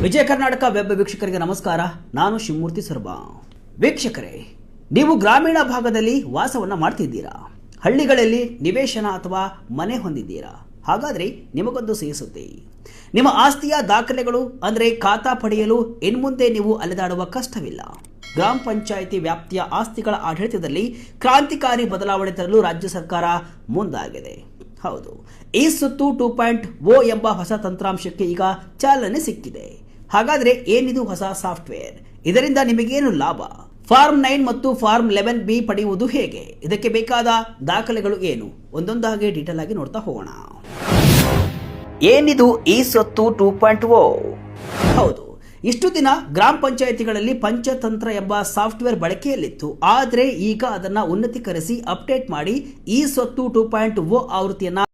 Vijaya Karnataka web ವೀಕ್ಷಕರಿಗೆ ನಮಸ್ಕಾರ. ನಾನು ಶಿವಮೂರ್ತಿ ಸರ್ಬಾ. ವೀಕ್ಷಕರೇ, ನೀವು ಗ್ರಾಮೀಣ ಭಾಗದಲ್ಲಿ ವಾಸವನ್ನ ಮಾಡ್ತಿದ್ದೀರಾ, ಹಳ್ಳಿಗಳಲ್ಲಿ ನಿವೇಶನ ಅಥವಾ ಮನೆ ಹೊಂದಿದ್ದೀರಾ? ಹಾಗಾದ್ರೆ ನಿಮಗೊಂದು ಸಿಹಿ ಸುದ್ದಿ. ನಿಮ್ಮ ಆಸ್ತಿಯ ದಾಖಲೆಗಳು ಅಂದರೆ ಖಾತಾ ಪಡೆಯಲು ಇನ್ಮುಂದೆ ನೀವು ಅಲೆದಾಡುವ ಕಷ್ಟವಿಲ್ಲ. ಗ್ರಾಮ ಪಂಚಾಯಿತಿ ವ್ಯಾಪ್ತಿಯ ಆಸ್ತಿಗಳ ಆಡಳಿತದಲ್ಲಿ ಕ್ರಾಂತಿಕಾರಿ ಬದಲಾವಣೆ ತರಲು ರಾಜ್ಯ ಸರ್ಕಾರ ಮುಂದಾಗಿದೆ. ಹೌದು, ಈ ಸುತ್ತು 2.0 ಎಂಬ ಹೊಸ ತಂತ್ರಾಂಶಕ್ಕೆ ಈಗ ಚಾಲನೆ ಸಿಕ್ಕಿದೆ. ಹಾಗಾದ್ರೆ ಏನಿದು ಹೊಸ ಸಾಫ್ಟ್ವೇರ್? ಇದರಿಂದ ನಿಮಗೇನು ಲಾಭ? ಫಾರ್ಮ್ 9 ಮತ್ತು ಫಾರ್ಮ್ 11B ಪಡೆಯುವುದು ಹೇಗೆ? ಇದಕ್ಕೆ ಬೇಕಾದ ದಾಖಲೆಗಳು ಏನು? ಒಂದೊಂದಾಗಿ ಡೀಟೇಲ್ ಆಗಿ ನೋಡ್ತಾ ಹೋಗೋಣ. ಏನಿದು ಈ ಸ್ವತ್ತು 2.0? ಹೌದು, ಇಷ್ಟು ದಿನ ಗ್ರಾಮ ಪಂಚಾಯಿತಿಗಳಲ್ಲಿ ಪಂಚತಂತ್ರ ಎಂಬ ಸಾಫ್ಟ್ವೇರ್ ಬಳಕೆಯಲ್ಲಿತ್ತು. ಆದರೆ ಈಗ ಅದನ್ನು ಉನ್ನತೀಕರಿಸಿ ಅಪ್ಡೇಟ್ ಮಾಡಿ ಈ ಸ್ವತ್ತು 2.0 ಆವೃತ್ತಿಯನ್ನ